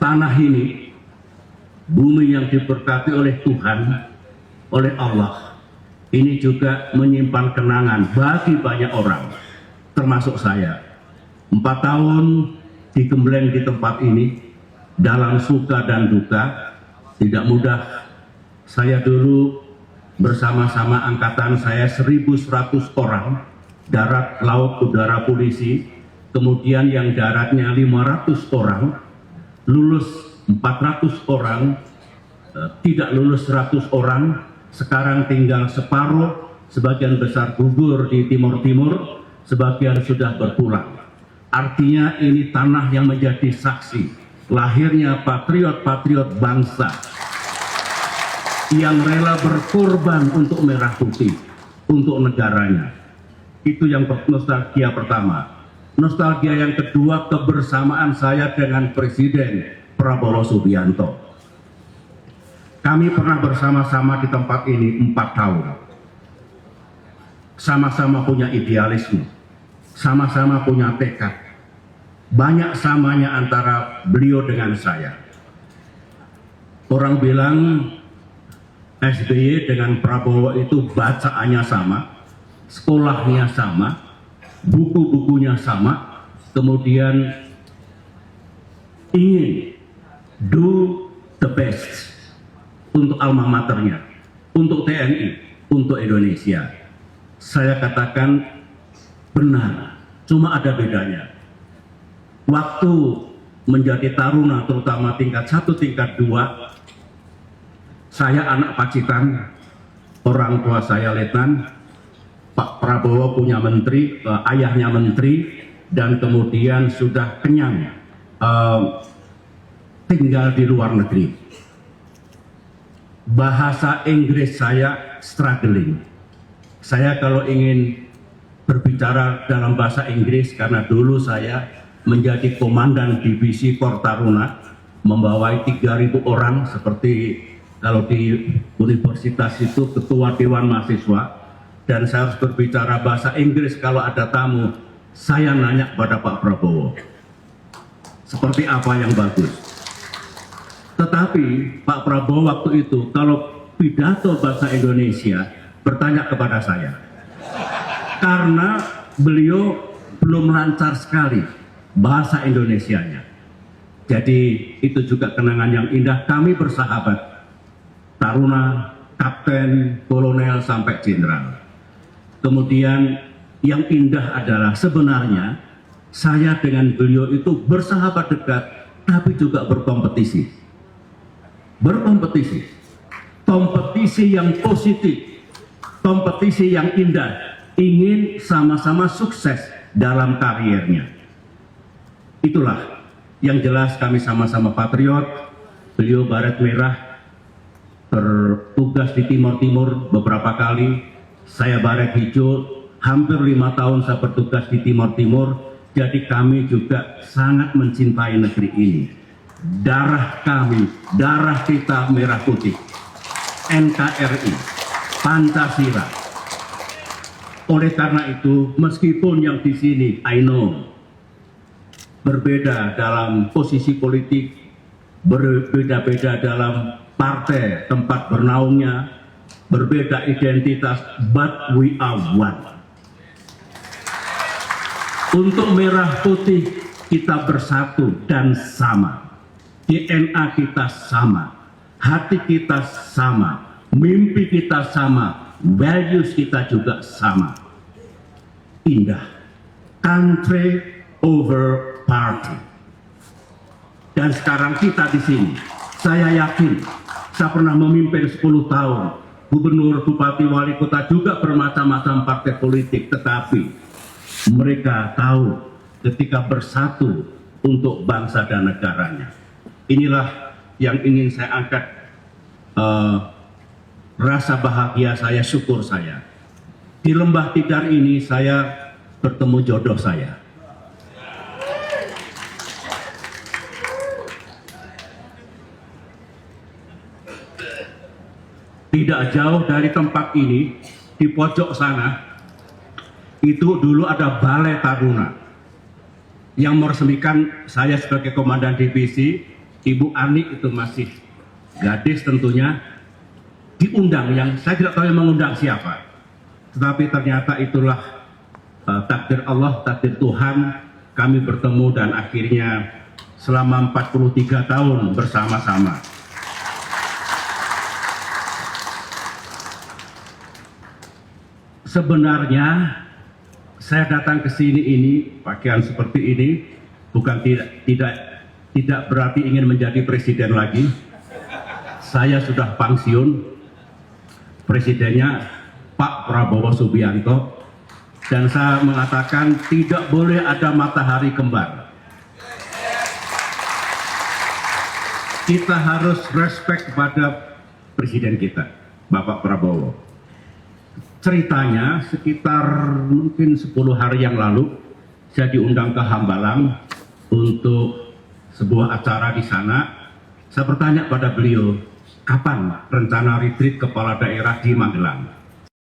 tanah ini, bumi yang diberkati oleh Tuhan, oleh Allah, ini juga menyimpan kenangan bagi banyak orang, termasuk saya. 4 tahun digembleng di tempat ini, dalam suka dan duka, tidak mudah. Saya dulu bersama-sama angkatan saya 1.100 orang, darat, laut, udara, polisi, kemudian yang daratnya 500 orang, lulus 400 orang, tidak lulus 100 orang, sekarang tinggal separuh, sebagian besar gugur di Timur-Timur, sebagian sudah berpulang. Artinya ini tanah yang menjadi saksi lahirnya patriot-patriot bangsa yang rela berkorban untuk merah putih, untuk negaranya. Itu yang nostalgia pertama. Nostalgia yang kedua, kebersamaan saya dengan Presiden Prabowo Subianto. Kami pernah bersama-sama di tempat ini 4 tahun. Sama-sama punya idealisme, sama-sama punya tekad. Banyak samanya antara beliau dengan saya. Orang bilang SBY dengan Prabowo itu bacaannya sama, sekolahnya sama, buku-bukunya sama, kemudian ingin do the best untuk alma maternya, untuk TNI, untuk Indonesia. Saya katakan benar, cuma ada bedanya. Waktu menjadi taruna, terutama tingkat 1, tingkat 2, saya anak Pacitan, orang tua saya letnan, Pak Prabowo punya menteri, ayahnya menteri, dan kemudian sudah kenyang tinggal di luar negeri. Bahasa Inggris saya struggling. Saya kalau ingin berbicara dalam bahasa Inggris, karena dulu saya menjadi komandan divisi Korps Taruna, membawai 3.000 orang, seperti kalau di universitas itu ketua dewan mahasiswa, dan saya harus berbicara bahasa Inggris kalau ada tamu. Saya nanya kepada Pak Prabowo, seperti apa yang bagus. Tetapi Pak Prabowo waktu itu kalau pidato bahasa Indonesia bertanya kepada saya, karena beliau belum lancar sekali bahasa Indonesianya. Jadi itu juga kenangan yang indah. Kami bersahabat, taruna, kapten, kolonel, sampai jenderal. Kemudian yang indah adalah sebenarnya saya dengan beliau itu bersahabat dekat, tapi juga berkompetisi. Berkompetisi. Kompetisi yang positif, kompetisi yang indah, ingin sama-sama sukses dalam karirnya. Itulah yang jelas, kami sama-sama patriot. Beliau baret merah, bertugas di Timur-Timur beberapa kali. Saya baret hijau, hampir 5 tahun saya bertugas di Timur-Timur. Jadi kami juga sangat mencintai negeri ini. Darah kami, darah kita merah putih. NKRI, Pancasila. Oleh karena itu, meskipun yang di sini, I know, berbeda dalam posisi politik, berbeda-beda dalam partai tempat bernaungnya, berbeda identitas, but we are one. Untuk merah putih kita bersatu dan sama. DNA kita sama, hati kita sama, mimpi kita sama, values kita juga sama. Indah. Country over party. Dan sekarang kita di sini, saya yakin, saya pernah memimpin 10 tahun, gubernur, bupati, wali kota, juga bermacam-macam partai politik, tetapi mereka tahu ketika bersatu untuk bangsa dan negaranya. Inilah yang ingin saya angkat, rasa bahagia saya, syukur saya. Di Lembah Tidar ini saya bertemu jodoh saya. Tidak jauh dari tempat ini, di pojok sana, itu dulu ada Balai Taruna yang meresmikan saya sebagai komandan divisi, Ibu Ani itu masih gadis tentunya, diundang, yang saya tidak tahu yang mengundang siapa. Tetapi ternyata itulah takdir Allah, takdir Tuhan, kami bertemu dan akhirnya selama 43 tahun bersama-sama. Sebenarnya saya datang ke sini ini pakaian seperti ini bukan tidak berarti ingin menjadi presiden lagi. Saya sudah pensiun, presidennya Pak Prabowo Subianto, dan saya mengatakan tidak boleh ada matahari kembar. Kita harus respect kepada presiden kita, Bapak Prabowo. Ceritanya sekitar mungkin 10 hari yang lalu saya diundang ke Hambalang untuk sebuah acara di sana. Saya bertanya pada beliau, kapan rencana retreat kepala daerah di Magelang?